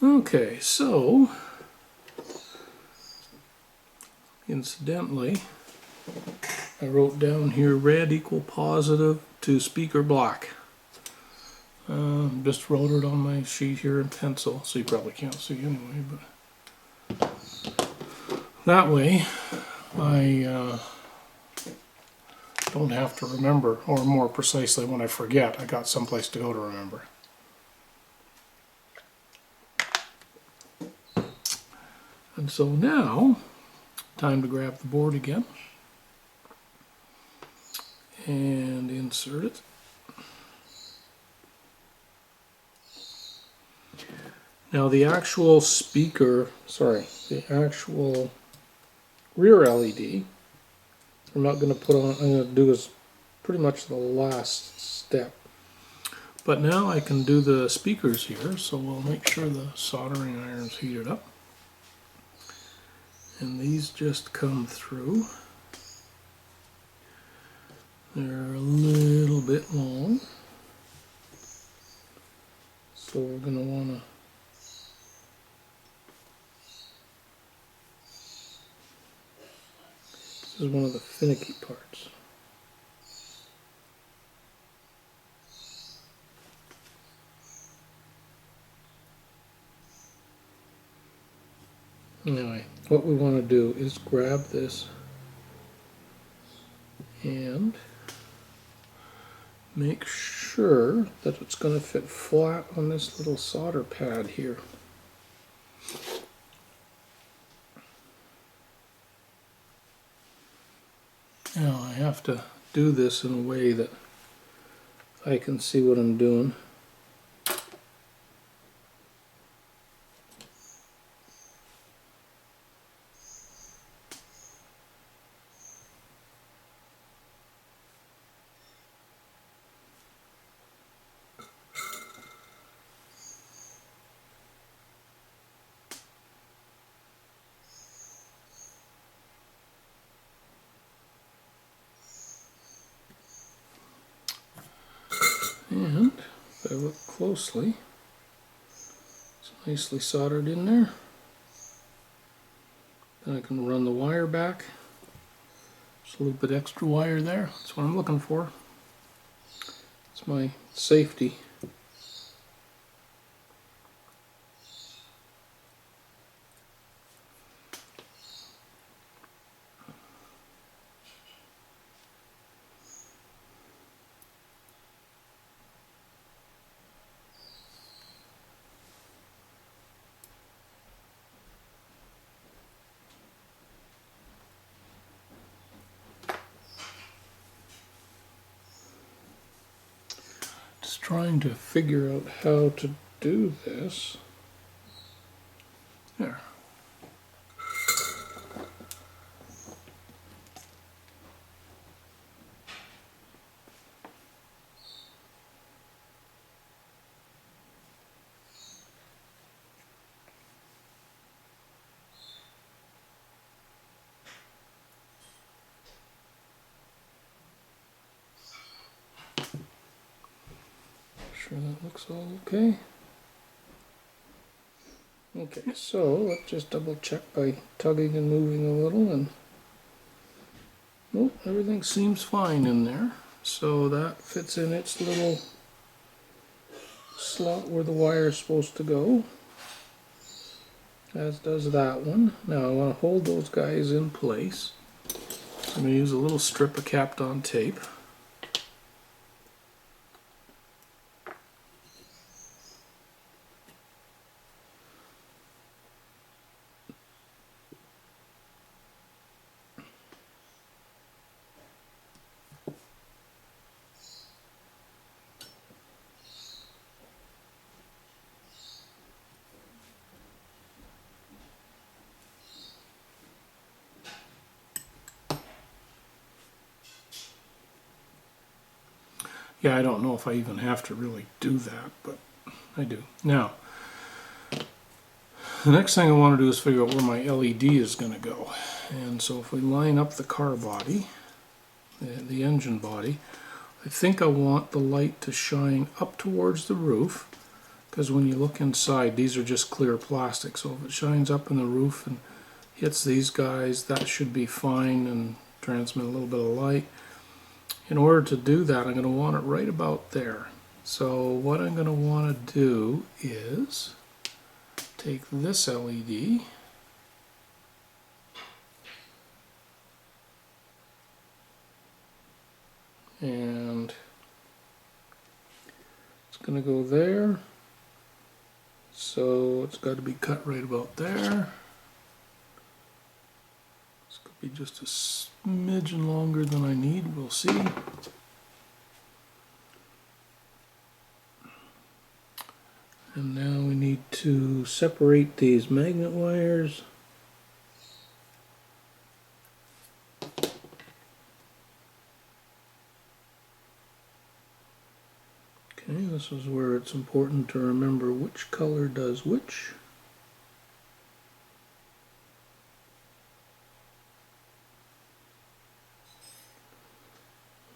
Okay, so incidentally, I wrote down here red equal positive to speaker black. Just wrote it on my sheet here in pencil, so you probably can't see anyway, but that way I don't have to remember, or more precisely when I forget, I got someplace to go to remember. And so now, time to grab the board again and insert it. Now the actual the actual rear LED, I'm not going to put on, I'm going to do is pretty much the last step. But now I can do the speakers here, so we'll make sure the soldering iron's heated up. And these just come through. They're a little bit long, so we're going to want to this is one of the finicky parts. Anyway, what we want to do is grab this and make sure that it's going to fit flat on this little solder pad here. Now I have to do this in a way that I can see what I'm doing. And if I look closely, it's nicely soldered in there. Then I can run the wire back. Just a little bit extra wire there. That's what I'm looking for. It's my safety. Just trying to figure out how to do this. There. Sure that looks all okay. Okay, so let's just double check by tugging and moving a little, and nope, everything seems fine in there. So that fits in its little slot where the wire is supposed to go, as does that one. Now I want to hold those guys in place. I'm going to use a little strip of capped on tape. Yeah, I don't know if I even have to really do that, but I do. Now, the next thing I want to do is figure out where my LED is going to go. And so if we line up the car body, the engine body, I think I want the light to shine up towards the roof because when you look inside, these are just clear plastic. So if it shines up in the roof and hits these guys, that should be fine and transmit a little bit of light. In order to do that, I'm going to want it right about there. So what I'm going to want to do is take this LED and it's going to go there. So it's got to be cut right about there. This could be just a smidgen longer than I need, we'll see. And now we need to separate these magnet wires. Okay, this is where it's important to remember which color does which.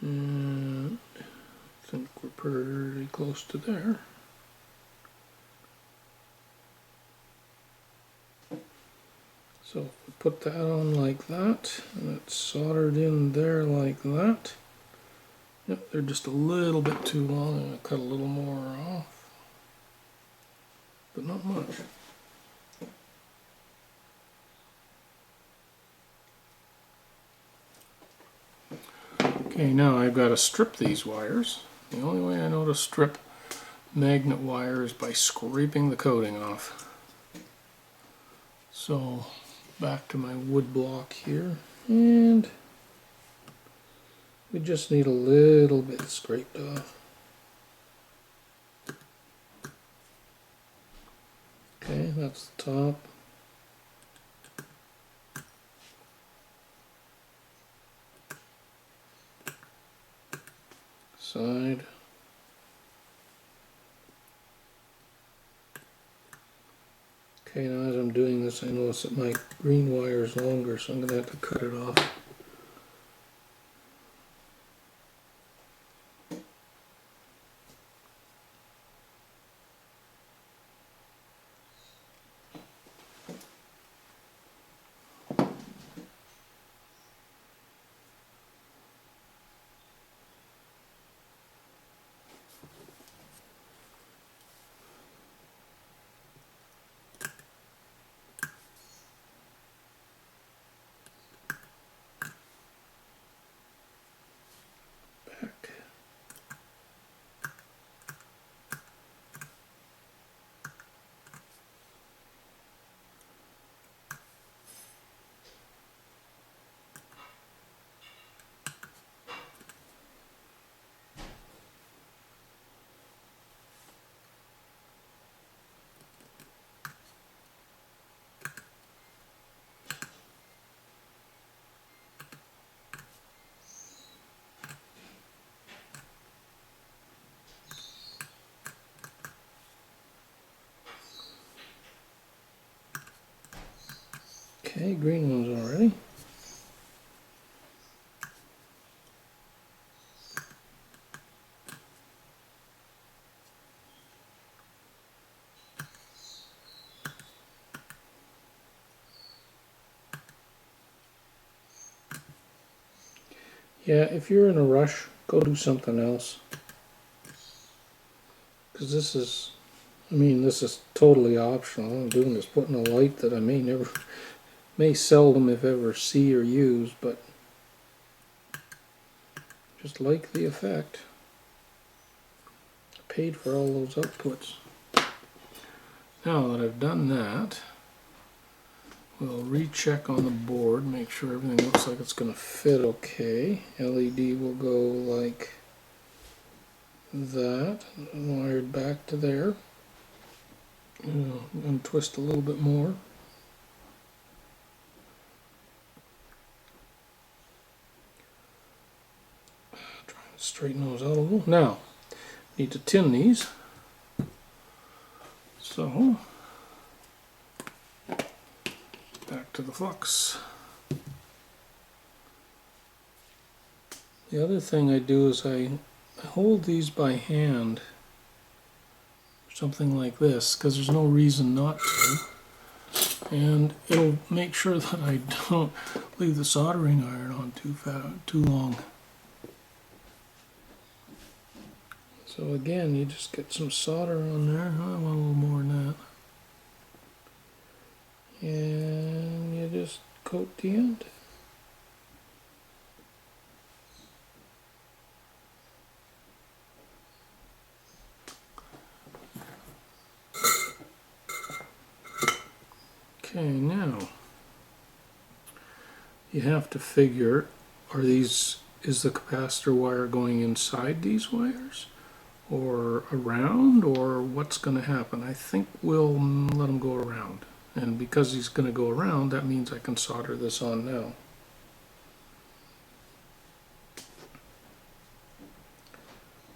And I think we're pretty close to there. So if we put that on like that, and it's soldered in there like that. Yep, they're just a little bit too long. I'm going to cut a little more off, but not much. Okay, now I've got to strip these wires. The only way I know to strip magnet wire is by scraping the coating off. So back to my wood block here, and we just need a little bit scraped off. Okay, that's the top. Side. Okay, now as I'm doing this, I notice that my green wire is longer, so I'm going to have to cut it off. Okay, green ones already. Yeah, if you're in a rush, go do something else. Because this is, I mean, this is totally optional. All I'm doing is putting a light that I may seldom if ever see or use, but just like the effect. I paid for all those outputs. Now that I've done that, we'll recheck on the board, make sure everything looks like it's going to fit okay. LED will go like that, wired back to there. And twist a little bit more. Trying to straighten those out a little. Now, need to tin these. So, back to the flux. The other thing I do is I hold these by hand. something like this, because there's no reason not to. And it'll make sure that I don't leave the soldering iron on too long. So again, you just get some solder on there. I want a little more than that. And you just coat the end. Okay, now you have to figure, is the capacitor wire going inside these wires or around, or what's going to happen? I think we'll let them go around. And because he's going to go around, that means I can solder this on now.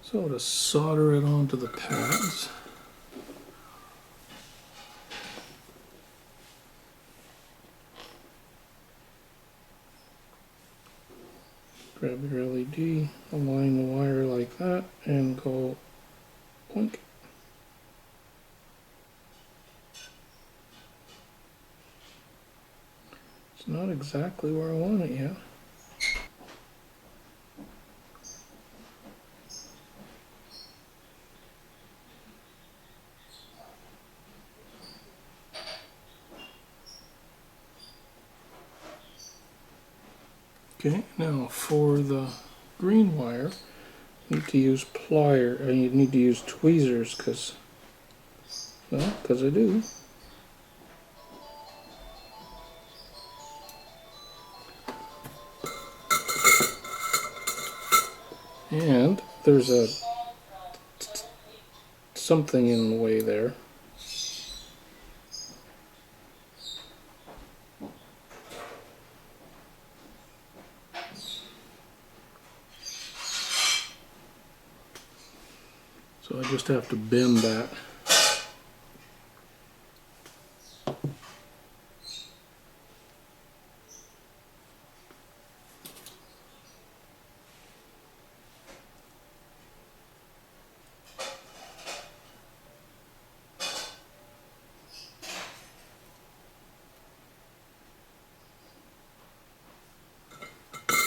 So to solder it onto the pads, grab your LED, align the wire like that, and go blink. It's not exactly where I want it yet. Okay, now for the green wire, you need to use pliers, and you need to use tweezers, because I do. And there's something in the way there. So I just have to bend that.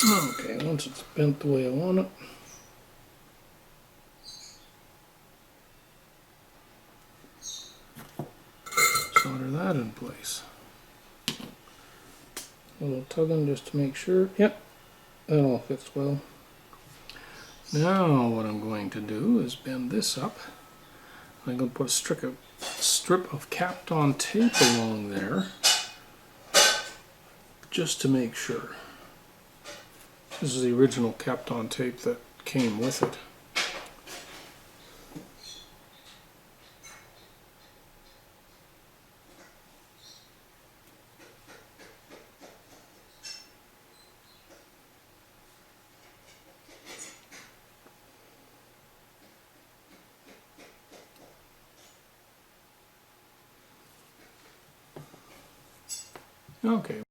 Okay, once it's bent the way I want it, solder that in place. A little tugging just to make sure. Yep, that all fits well. Now what I'm going to do is bend this up. I'm going to put a strip of capped on tape along there, just to make sure. This is the original capped on tape that came with it. Okay,